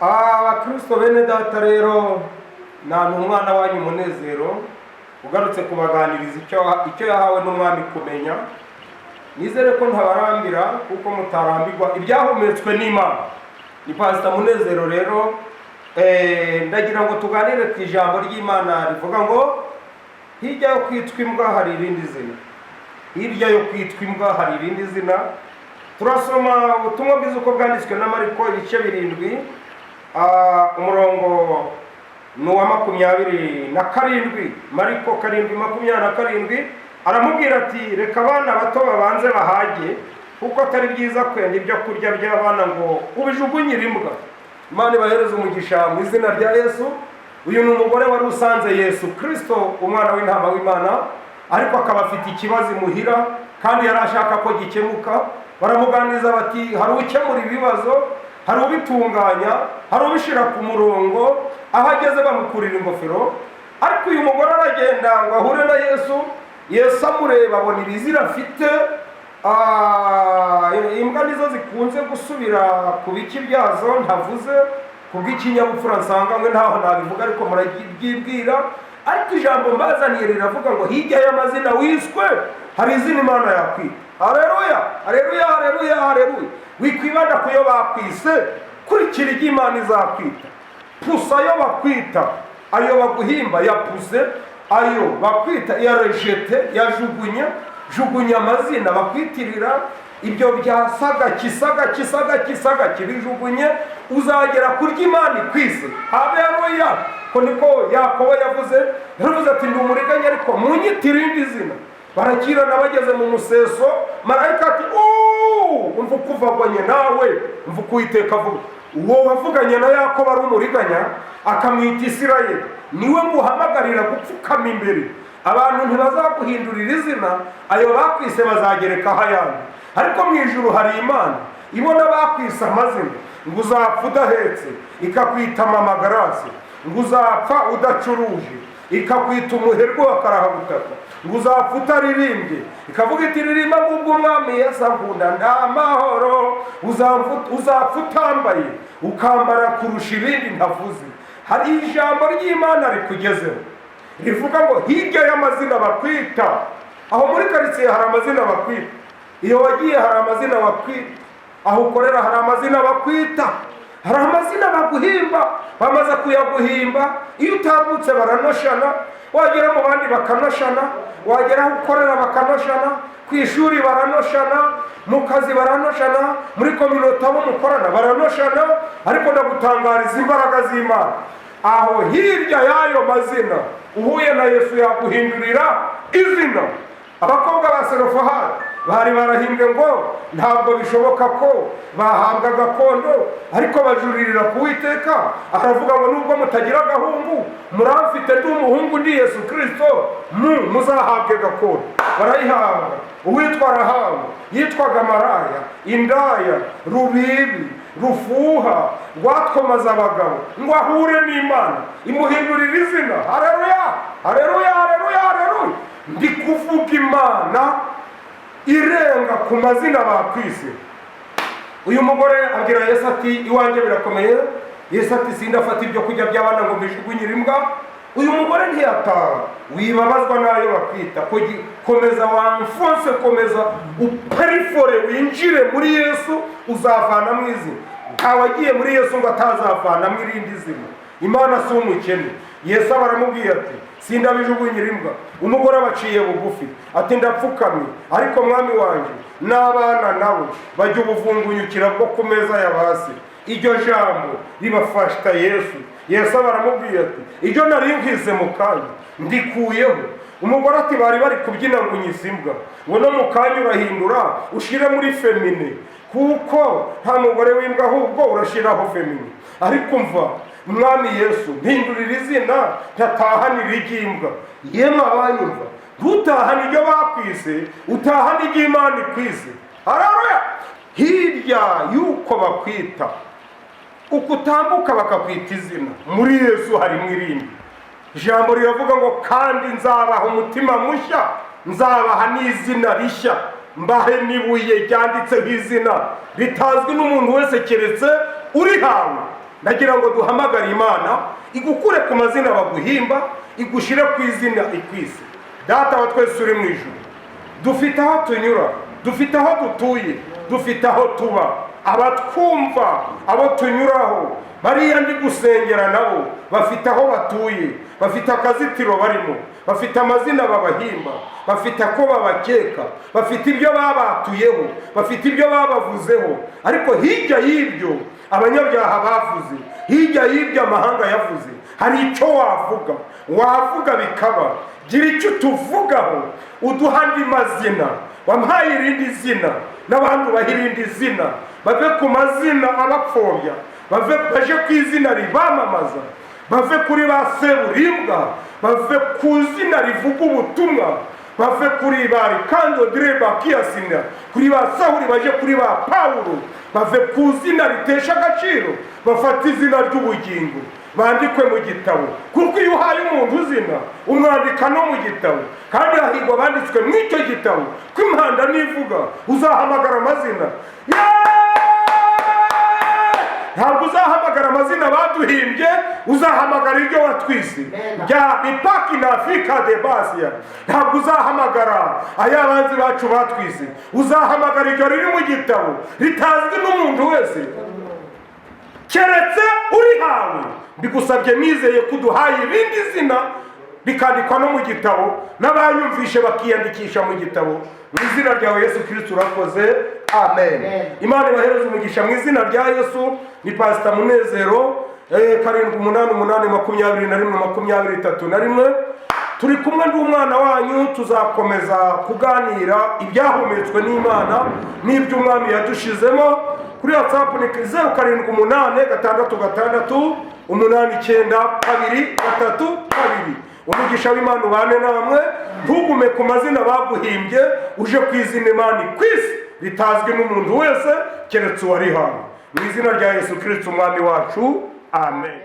Abakristo bene data rero nta umwana wanyu Munezero ugarutse kubaganiriza icyo yahawe n'umwami kumenya. Nizere ko ntabarambira kuko mutarambirwa ibyahumetswe n'Imana. Ni Pastor Munezero rero ndagira ngo tuganire ku ijambo ry'Imana rivuga ngo hirya yo kwitwa imbwa hari irindi zina. Hirya yo kwitwa imbwa hari irindi zina. Turasoma ubutumwa bwiza uko bwanditswe na Mariko ibice 7 umurongo nuwa 27. Mariko 7:27 aramubwira ati reka abana bato babanze bahage kuko atari byiza kwenda ibyo kurya by'abana ngo ubijugunyire imbwa. Imana ibahereze umugisha mu izina rya Yesu. Uyu ni umugore wari usanze Yesu Kristo umwana w'intama w'Imana, ariko akaba afite ikibazo imuhira kandi yarashaka ko gikemuka. Baramuganiriza bati hari ukemura ibibazo, hari ubitunganya, hari ubishira ku murongo. Aho ageze bamukurira ingofero, ariko uyu mugore aragenda ngo ahure na Yesu. Yesu amureba abona ibizira afite. Imbwa nizo zikunze gusubira ku biki byazo ntavuze kubw'ikinyabupfura nsanga mwe ntaho nabivuga, ariko murabyibwira. Ariko ijambo mbazaniye riravuga ngo hirya y'amazina wiswe hari izina Imana yakwita. Haleluya, haleluya, haleluya, haleluya. Wikwibanda kuyo bakwise, kurikira iby'Imana izakwita. Pusa ayo bakwita, ayo baguhimba yapuse, ayo bakwita yarejete, jugunya amazina bakwitirira ibyo byasaga kisaga kibijugunye, uzagera kurya Imana ikwise. Haleluya. Ko niko Yakobo yaravuze ati ndi umuriganya ariko munyitira irindi zina. Barakirana bageze mu museso, marayika ati umva kuvuganye nawe, umva Uwiteka avuga. Uwo wavuganye na Yakobo ari umuriganya akamwita Isirayeli, niwe nguhamagarira gupfukama imbere. Abantu ntibazaguhindurira izina, ayo bakwise bazagerekaho ayandi. Ariko mu ijuru hari Imana ibona bakwise amazina, ngo uzapfa udahetse ikakwita Mama Grace, ngo uzapfa udacuruje ikakwita umuherwe wa karahagutaka, ngo uzapfa utaririmbye ikavuga iti ririmba ngubwo umwami Yesu akunda ndamahoro, uzapfa utambaye ukambara kurusha ibindi ntavuze. Hari ijambo ry'Imana rikugezeho rivuga ngo hirya y'amazina bakwita. Aho muri karitsiye hari amazina bakwita, iyo wagiye hari amazina bakwita, aho ukorera hari amazina bakwita, hari amazina baguhimba. Bamaze kuyaguhimba, iyo utambutse baranoshana, wagera mu bandi bakanoshana, wagera aho ukorera bakanoshana, ku ishuri baranoshana, mu kazi baranoshana, muri kominota abo mukorana baranoshana. Ariko ndagutangariza imbaraga z'Imana, aho hirya y'ayo mazina uhuye na Yesu yaguhindurira izina. Abakobwa ba Serofahari bari barahimbwe ngo ntabwo bishoboka ko bahabwa gakondo, ariko bajuririra ku Uwiteka. Aravuga ngo nubwo mutagira agahungu muramfite ndi umuhungu ndi Yesu Kristo, muzahabwe gakondo. Barayihabwa. Uwitwa Rahabu yitwaga maraya, indaya, rubibi, rufuha, rwatwomaza abagabo ngo ahure n'Imana imuhindurira izina. Haleluya, haleluya, haleluya, haleluya. Ndi kuvuga Imana irenga ku mazina bakwise. Uyu mugore abwira Yesu ati iwanjye birakomeye. Yesu ati sindafata ibyo kujya by'abana ngo mbijugunyire imbwa. Uyu mugore ntiyataha. Wibabazwa nayo bakwita, komeza wamfonse, komeza uperifore winjire muri Yesu, uzavana mu izina. Ntawagiye muri Yesu ngo atazavana mu irindi zina. Imana si umukene. Yesu baramubwiye ati sindabijugunyira imbwa. Umugore abaciye bugufi ati ndapfukamye, ariko mwami wanje n'abana nabo bajya ubuvungunyukira bwo ku meza y'abasi. Iryo jambo ribafashta Yesu. Yesu baramubwiye ati iryo nari nkwise mu kanya ndikuyeho. Umugore ati bari kubyina ngo unyise imbwa, ngo no mu kanya urahindura ushire muri femine, kuko nta mugore w'imbwa ahubwo urashiraho femine. Ariko mva mwami Yesu mpindurira izina ntatahanira iry'imbwa. Yemwe abanyumva, ntutahane iryo bakwise, utahane iry'Imana ikwise. Haleluya. Hirya yuko bakwita, uko utambuka bakakwita izina, muri Yesu harimo irindi. Ijambo riravuga ngo kandi nzabaha umutima mushya, nzabaha n'izina rishya, mbahe n'ibuye ryanditseho izina ritazwi n'umuntu wese keretse urihawe. ndagira ngo duhamagare Imana igukure ku mazina baguhimba, igushyire ku izina ikwise. Data wa twese uri mu ijuru, dufite aho tunyura, dufite aho dutuye, dufite aho tuba, abatwumva, abo tunyuraho, bariya ndi gusengera nabo bafite aho batuye, bafite akazitiro barimo, bafite amazina babahimba, bafite ako babakeka, bafite ibyo babatuyeho, bafite ibyo babavuzeho. Ariko hirya y'ibyo abanyabyaha bavuze, hirya y'ibyo amahanga yavuze, hari icyo wavuga bikaba. Gira icyo tuvugaho, uduha andi mazina. Wampaye irindi zina, n'abantu baha irindi zina, bave ku mazina abapfobya, baje ku izina ribamamaza, bave kuri ba Seburibwa, bave ku zina rivuga ubutumwa, bave kuri ba Rikando Direba Kiyasina, kuri ba Sawuli baje kuri ba Pawulo, bave ku zina ritesha agaciro, bafata izina ry'ubugingo bandikwe mu gitabo. Kuko iyo uhaye umuntu uzina umwandika no mu gitabo, kandi hahirwa banditswe mu icyo gitabo. Ko impanda nivuga uzahamagara amazina. Ntabwo uzahamagara amazina baduhimbye, uzahamagara ibyo watwise. Bya bipaki na Afrika de Basia. Ntabwo uzahamagara ayabanzi bacu batwise, uzahamagara ibyo riri mu gitabo ritazwi n'umuntu wese keretse urihawe. Bigusabye nizeye kuduhaye irindi zina bikandikwa no mu gitabo, n'abanyumvishe bakiyandikisha mu gitabo. Mu izina ryawe Yesu Kristo urakoze, amen. Imana ibahereze umugisha mu izina rya Yesu. Ni Pastor Munezero 7882121. Turi kumwe n'umwana wanyu, tuzakomeza kuganira ibyahumetswe n'Imana n'iby'umwami yadushizemo. Kuri WhatsApp ni 0786689232. Umugisha w'Imana ubane namwe. Ntugume ku mazina baguhimbye, uje ku izina Imana ikwise ritazwi n'umuntu wese keretse uwarihawe. Mu izina rya Yesu Kristo umwami wacu, amen.